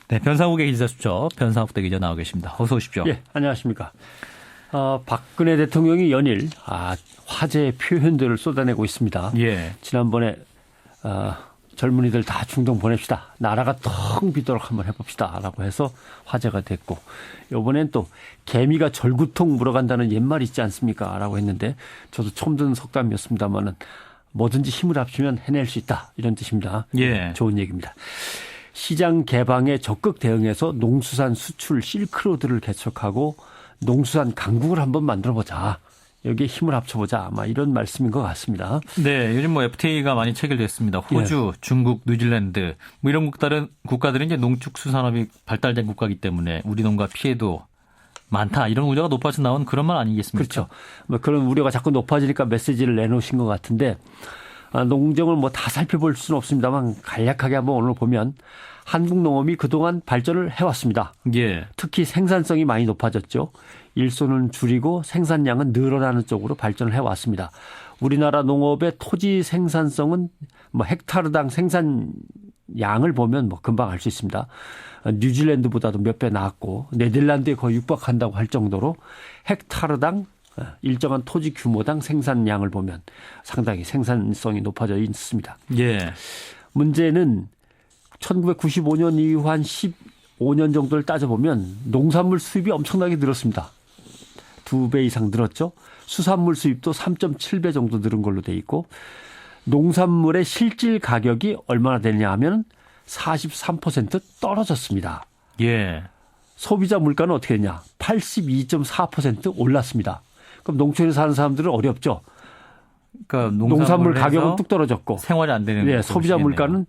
네, 변상욱의 기자수첩 변상욱 대기자 나와 계십니다. 어서 오십시오. 예, 안녕하십니까. 박근혜 대통령이 연일 화제의 표현들을 쏟아내고 있습니다. 예. 지난번에 젊은이들 다 중동 보냅시다. 나라가 텅 비도록 한번 해봅시다라고 해서 화제가 됐고, 이번엔 또 개미가 절구통 물어간다는 옛말이 있지 않습니까?라고 했는데 저도 처음 듣는 속담이었습니다만은 뭐든지 힘을 합치면 해낼 수 있다 이런 뜻입니다. 예. 좋은 얘기입니다. 시장 개방에 적극 대응해서 농수산 수출 실크로드를 개척하고 농수산 강국을 한번 만들어보자. 여기에 힘을 합쳐보자. 아마 이런 말씀인 것 같습니다. 네, 요즘 뭐 FTA가 많이 체결됐습니다. 호주, 예. 중국, 뉴질랜드 뭐 이런 국가들은 이제 농축수산업이 발달된 국가이기 때문에 우리 농가 피해도 많다. 이런 우려가 높아져 나온 그런 말 아니겠습니까? 그렇죠. 뭐 그런 우려가 자꾸 높아지니까 메시지를 내놓으신 것 같은데 농정을 뭐 다 살펴볼 수는 없습니다만 간략하게 한번 오늘 보면 한국 농업이 그동안 발전을 해왔습니다. 예. 특히 생산성이 많이 높아졌죠. 일손은 줄이고 생산량은 늘어나는 쪽으로 발전을 해왔습니다. 우리나라 농업의 토지 생산성은 뭐 헥타르당 생산량을 보면 뭐 금방 알 수 있습니다. 뉴질랜드보다도 몇 배 나았고 네덜란드에 거의 육박한다고 할 정도로 헥타르당 일정한 토지 규모당 생산량을 보면 상당히 생산성이 높아져 있습니다. 예. 문제는 1995년 이후 한 15년 정도를 따져보면 농산물 수입이 엄청나게 늘었습니다. 2배 이상 늘었죠. 수산물 수입도 3.7배 정도 늘은 걸로 돼 있고 농산물의 실질 가격이 얼마나 되냐 하면 43% 떨어졌습니다. 예. 소비자 물가는 어떻게 되냐? 82.4% 올랐습니다. 그럼 농촌에 사는 사람들은 어렵죠. 그러니까 농산물 가격은 뚝 떨어졌고 생활이 안 되는. 네, 소비자 물가는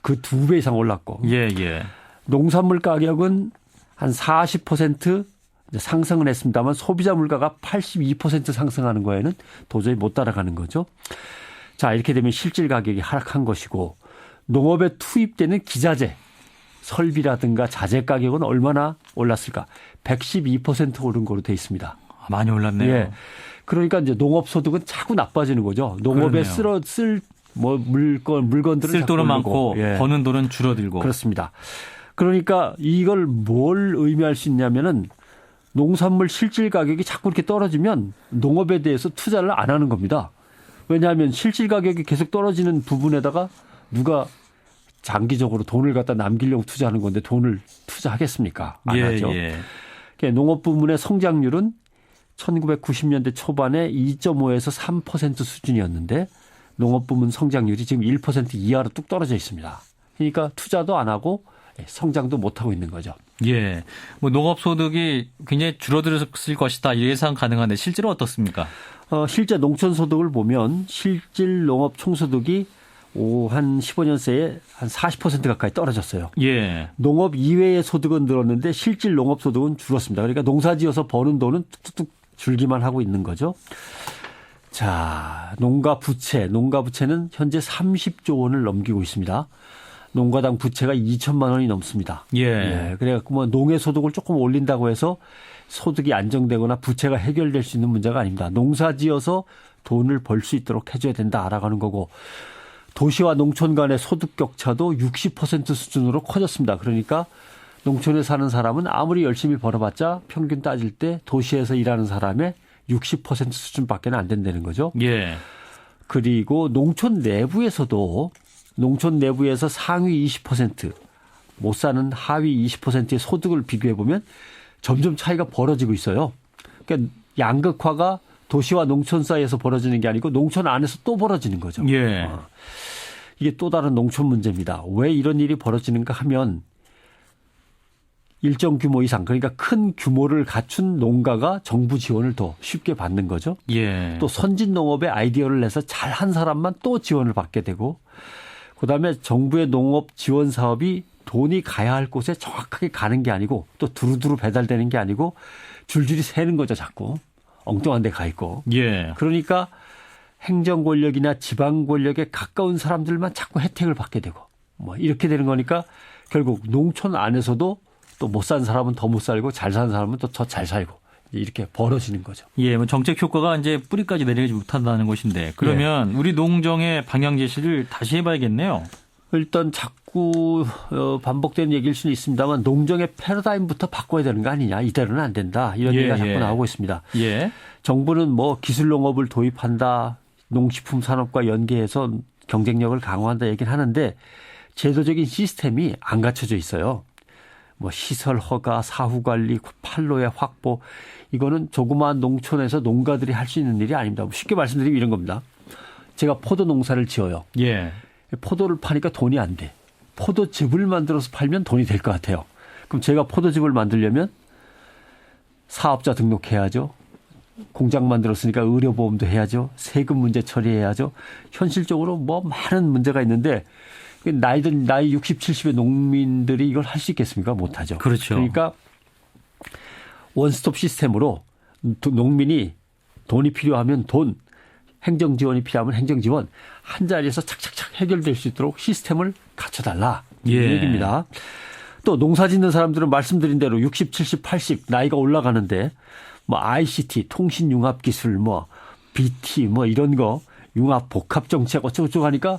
그 2배 이상 올랐고. 예, 예. 농산물 가격은 한 40% 상승은 했습니다만 소비자 물가가 82% 상승하는 거에는 도저히 못 따라가는 거죠. 자, 이렇게 되면 실질 가격이 하락한 것이고 농업에 투입되는 기자재, 설비라든가 자재 가격은 얼마나 올랐을까? 112% 오른 거로 돼 있습니다. 많이 올랐네요. 예. 그러니까 이제 농업 소득은 자꾸 나빠지는 거죠. 농업에 물건들은 쓸 돈은 많고 예. 버는 돈은 줄어들고. 그렇습니다. 그러니까 이걸 뭘 의미할 수 있냐면은 농산물 실질 가격이 자꾸 이렇게 떨어지면 농업에 대해서 투자를 안 하는 겁니다. 왜냐하면 실질 가격이 계속 떨어지는 부분에다가 누가 장기적으로 돈을 갖다 남기려고 투자하는 건데 돈을 투자하겠습니까? 안 하죠. 예. 농업 부문의 성장률은 1990년대 초반에 2.5에서 3% 수준이었는데 농업 부문 성장률이 지금 1% 이하로 뚝 떨어져 있습니다. 그러니까 투자도 안 하고 성장도 못 하고 있는 거죠. 예. 뭐 농업 소득이 굉장히 줄어들었을 것이다 예상 가능한데 실제로 어떻습니까? 실제 농촌 소득을 보면 실질 농업 총소득이 한 15년 새에 한 40% 가까이 떨어졌어요. 예. 농업 이외의 소득은 늘었는데 실질 농업 소득은 줄었습니다. 그러니까 농사지어서 버는 돈은 뚝뚝 줄기만 하고 있는 거죠. 자, 농가 부채는 현재 30조 원을 넘기고 있습니다. 농가당 부채가 2천만 원이 넘습니다. 예. 그래갖고 뭐 농해 소득을 조금 올린다고 해서 소득이 안정되거나 부채가 해결될 수 있는 문제가 아닙니다. 농사지어서 돈을 벌 수 있도록 해줘야 된다라고 하는 거고 도시와 농촌 간의 소득 격차도 60% 수준으로 커졌습니다. 그러니까 농촌에 사는 사람은 아무리 열심히 벌어봤자 평균 따질 때 도시에서 일하는 사람의 60% 수준밖에 안 된다는 거죠. 예. 그리고 농촌 내부에서 상위 20%, 못 사는 하위 20%의 소득을 비교해 보면 점점 차이가 벌어지고 있어요. 그러니까 양극화가 도시와 농촌 사이에서 벌어지는 게 아니고 농촌 안에서 또 벌어지는 거죠. 예. 이게 또 다른 농촌 문제입니다. 왜 이런 일이 벌어지는가 하면 일정 규모 이상, 그러니까 큰 규모를 갖춘 농가가 정부 지원을 더 쉽게 받는 거죠. 예. 또 선진 농업에 아이디어를 내서 잘한 사람만 또 지원을 받게 되고 그다음에 정부의 농업 지원 사업이 돈이 가야 할 곳에 정확하게 가는 게 아니고 또 두루두루 배달되는 게 아니고 줄줄이 새는 거죠. 자꾸 엉뚱한 데 가 있고. 예. 그러니까 행정 권력이나 지방 권력에 가까운 사람들만 자꾸 혜택을 받게 되고 뭐 이렇게 되는 거니까 결국 농촌 안에서도 또 못 사는 사람은 더 못 살고 잘 사는 사람은 또 더 잘 살고 이렇게 벌어지는 거죠. 예, 뭐 정책 효과가 이제 뿌리까지 내려가지 못한다는 것인데 그러면 우리 농정의 방향 제시를 다시 해봐야겠네요. 일단 자꾸 반복되는 얘기일 수는 있습니다만 농정의 패러다임부터 바꿔야 되는 거 아니냐. 이대로는 안 된다. 이런 얘기가 자꾸 나오고 있습니다. 예. 정부는 뭐 기술 농업을 도입한다. 농식품 산업과 연계해서 경쟁력을 강화한다 얘기는 하는데 제도적인 시스템이 안 갖춰져 있어요. 뭐 시설 허가, 사후 관리, 판로의 확보 이거는 조그마한 농촌에서 농가들이 할 수 있는 일이 아닙니다. 쉽게 말씀드리면 이런 겁니다. 제가 포도 농사를 지어요. 예. 포도를 파니까 돈이 안 돼. 포도즙을 만들어서 팔면 돈이 될 것 같아요. 그럼 제가 포도즙을 만들려면 사업자 등록해야죠. 공장 만들었으니까 의료보험도 해야죠. 세금 문제 처리해야죠. 현실적으로 뭐 많은 문제가 있는데 나이 60, 70의 농민들이 이걸 할 수 있겠습니까? 못하죠. 그렇죠. 그러니까 원스톱 시스템으로 농민이 돈이 필요하면 돈, 행정 지원이 필요하면 행정 지원 한 자리에서 착착착 해결될 수 있도록 시스템을 갖춰달라. 이 예. 얘기입니다. 또 농사 짓는 사람들은 말씀드린 대로 60, 70, 80 나이가 올라가는데 뭐 ICT, 통신융합기술, 뭐 BT 뭐 이런 거 융합 복합정책 어쩌고저쩌고 하니까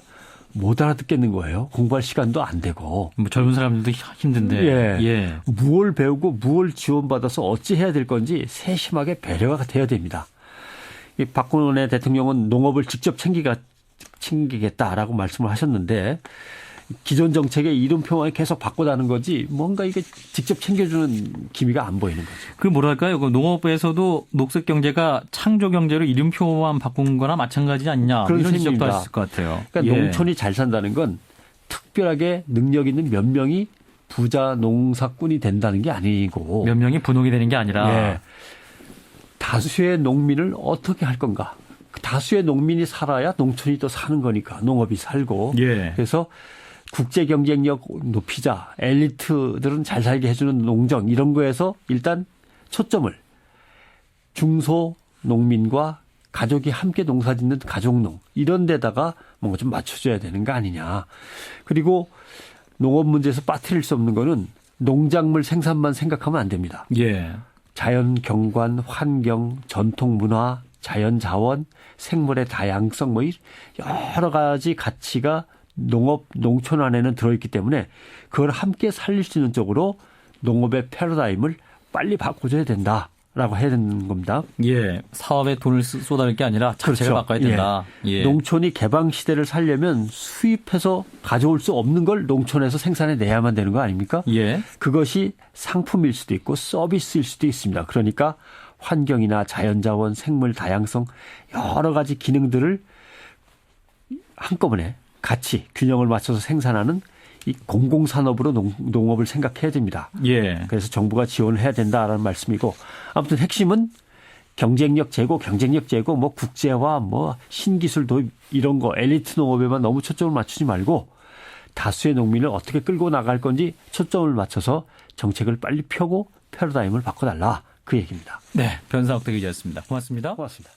못 알아듣겠는 거예요. 공부할 시간도 안 되고. 뭐 젊은 사람들도 힘든데. 예. 예. 무엇을 배우고 무엇을 지원받아서 어찌 해야 될 건지 세심하게 배려가 돼야 됩니다. 이 박근혜 대통령은 농업을 직접 챙기겠다라고 말씀을 하셨는데 기존 정책의 이름표만 계속 바꿔다는 거지 뭔가 이게 직접 챙겨주는 기미가 안 보이는 거죠. 그 뭐랄까요? 그 농업에서도 녹색 경제가 창조 경제로 이름표만 바꾼 거나 마찬가지 아니냐. 그런 이런 지적도 셈입니다. 있을 것 같아요. 그러니까 예. 농촌이 잘 산다는 건 특별하게 능력 있는 몇 명이 부자 농사꾼이 된다는 게 아니고 몇 명이 분홍이 되는 게 아니라 예. 다수의 농민을 어떻게 할 건가. 다수의 농민이 살아야 농촌이 또 사는 거니까 농업이 살고. 예. 그래서 국제 경쟁력 높이자. 엘리트들은 잘 살게 해주는 농정 이런 거에서 일단 초점을 중소 농민과 가족이 함께 농사 짓는 가족농 이런 데다가 뭔가 좀 맞춰줘야 되는 거 아니냐. 그리고 농업 문제에서 빠뜨릴 수 없는 거는 농작물 생산만 생각하면 안 됩니다. 예. 자연 경관, 환경, 전통 문화, 자연 자원, 생물의 다양성 뭐 여러 가지 가치가 농업, 농촌 안에는 들어있기 때문에 그걸 함께 살릴 수 있는 쪽으로 농업의 패러다임을 빨리 바꿔줘야 된다라고 해야 되는 겁니다. 예. 사업에 돈을 쏟아낼 게 아니라 자체를 그렇죠. 바꿔야 된다. 예. 농촌이 개방 시대를 살려면 수입해서 가져올 수 없는 걸 농촌에서 생산해 내야만 되는 거 아닙니까? 예. 그것이 상품일 수도 있고 서비스일 수도 있습니다. 그러니까 환경이나 자연자원, 생물 다양성 여러 가지 기능들을 한꺼번에 같이 균형을 맞춰서 생산하는 이 공공산업으로 농업을 생각해야 됩니다. 예. 그래서 정부가 지원을 해야 된다라는 말씀이고 아무튼 핵심은 경쟁력 제고, 뭐 국제화, 뭐 신기술 도입 이런 거 엘리트 농업에만 너무 초점을 맞추지 말고 다수의 농민을 어떻게 끌고 나갈 건지 초점을 맞춰서 정책을 빨리 펴고 패러다임을 바꿔달라 그 얘기입니다. 네. 변상옥 기자였습니다. 고맙습니다. 고맙습니다.